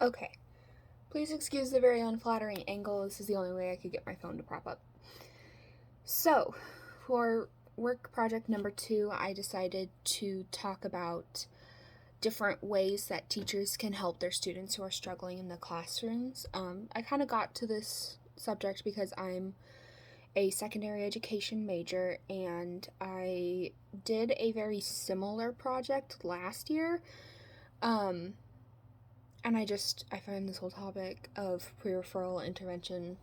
Okay, please excuse the very unflattering angle. This is the only way I could get my phone to prop up. So, for work project number 2, I decided to talk about different ways that teachers can help their students who are struggling in the classrooms. I kind of got to this subject because I'm a secondary education major and I did a very similar project last year. And I find this whole topic of pre-referral intervention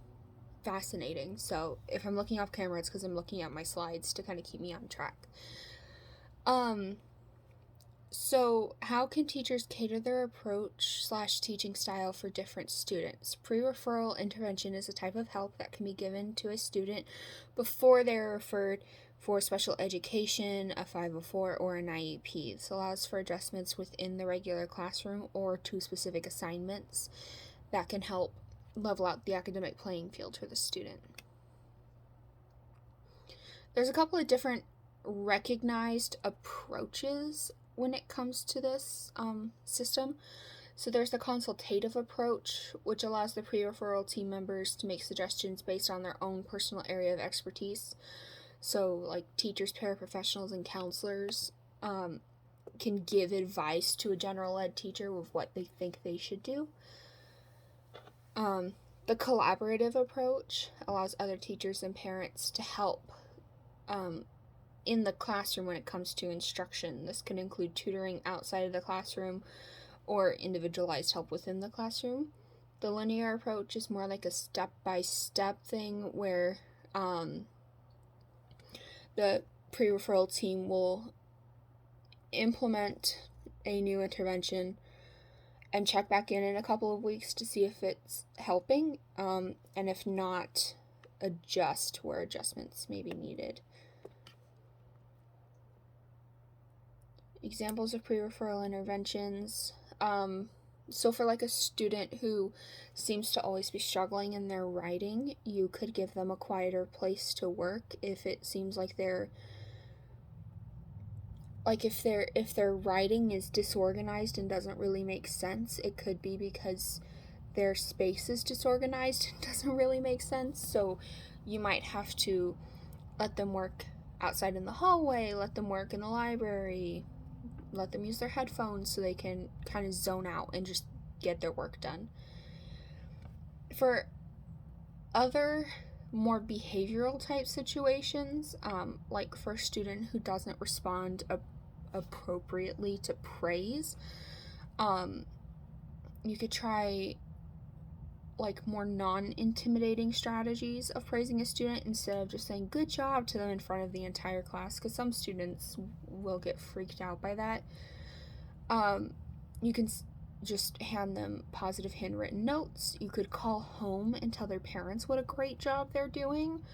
fascinating. So if I'm looking off camera, it's because I'm looking at my slides to kind of keep me on track. So how can teachers cater their approach/teaching style for different students? Pre-referral intervention is a type of help that can be given to a student before they are referred for special education, a 504, or an IEP. This allows for adjustments within the regular classroom or to specific assignments that can help level out the academic playing field for the student. There's a couple of different recognized approaches when it comes to this system. So there's the consultative approach, which allows the pre-referral team members to make suggestions based on their own personal area of expertise. So like teachers, paraprofessionals, and counselors can give advice to a general ed teacher with what they think they should do. The collaborative approach allows other teachers and parents to help in the classroom when it comes to instruction. This can include tutoring outside of the classroom or individualized help within the classroom. The linear approach is more like a step-by-step thing where the pre-referral team will implement a new intervention and check back in a couple of weeks to see if it's helping, and if not, adjust where adjustments may be needed. Examples of pre-referral interventions. So for like a student who seems to always be struggling in their writing, you could give them a quieter place to work if it seems like if their writing is disorganized and doesn't really make sense. It could be because their space is disorganized and doesn't really make sense. So you might have to let them work outside in the hallway, let them work in the library, let them use their headphones so they can kind of zone out and just get their work done. For other more behavioral type situations, like for a student who doesn't respond appropriately to praise, you could try like more non-intimidating strategies of praising a student instead of just saying good job to them in front of the entire class, because some students will get freaked out by that. You can just hand them positive handwritten notes. You could call home and tell their parents what a great job they're doing,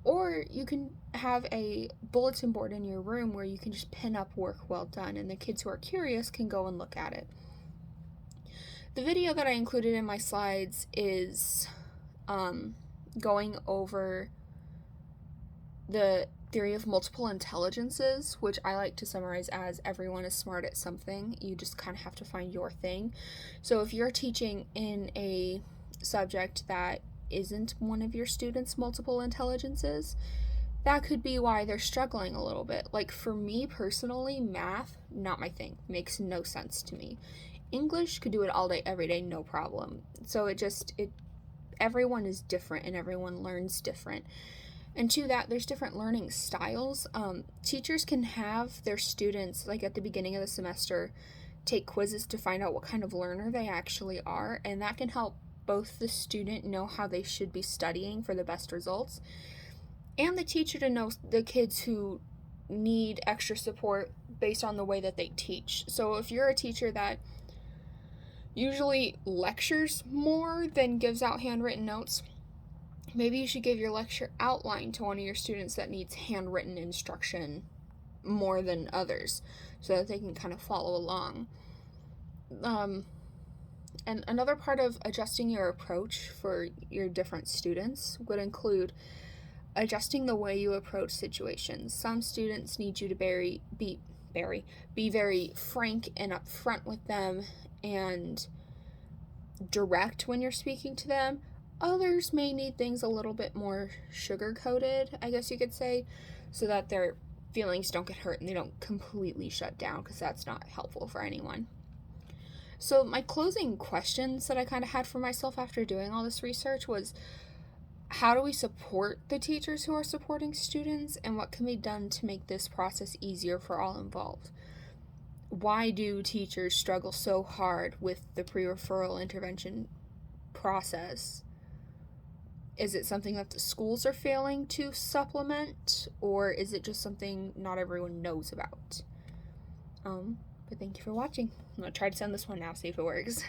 or you can have a bulletin board in your room where you can just pin up work well done, and the kids who are curious can go and look at it. The video that I included in my slides is going over the theory of multiple intelligences, which I like to summarize as everyone is smart at something. You just kind of have to find your thing. So if you're teaching in a subject that isn't one of your students' multiple intelligences, that could be why they're struggling a little bit. Like for me personally, math, not my thing. Makes no sense to me. English, could do it all day, every day, no problem. So everyone is different and everyone learns different. And to that, there's different learning styles. Teachers can have their students, like at the beginning of the semester, take quizzes to find out what kind of learner they actually are, and that can help both the student know how they should be studying for the best results, and the teacher to know the kids who need extra support based on the way that they teach. So if you're a teacher that usually lectures more than gives out handwritten notes, maybe you should give your lecture outline to one of your students that needs handwritten instruction more than others so that they can kind of follow along. And another part of adjusting your approach for your different students would include adjusting the way you approach situations. Some students need you to be very frank and upfront with them and direct when you're speaking to them. Others may need things a little bit more sugar coated, I guess you could say, so that their feelings don't get hurt and they don't completely shut down, because that's not helpful for anyone. So my closing questions that I kind of had for myself after doing all this research was, how do we support the teachers who are supporting students, and what can be done to make this process easier for all involved? Why do teachers struggle so hard with the pre-referral intervention process? Is it something that the schools are failing to supplement, or is it just something not everyone knows about? But thank you for watching. I'm going to try to send this one now, see if it works.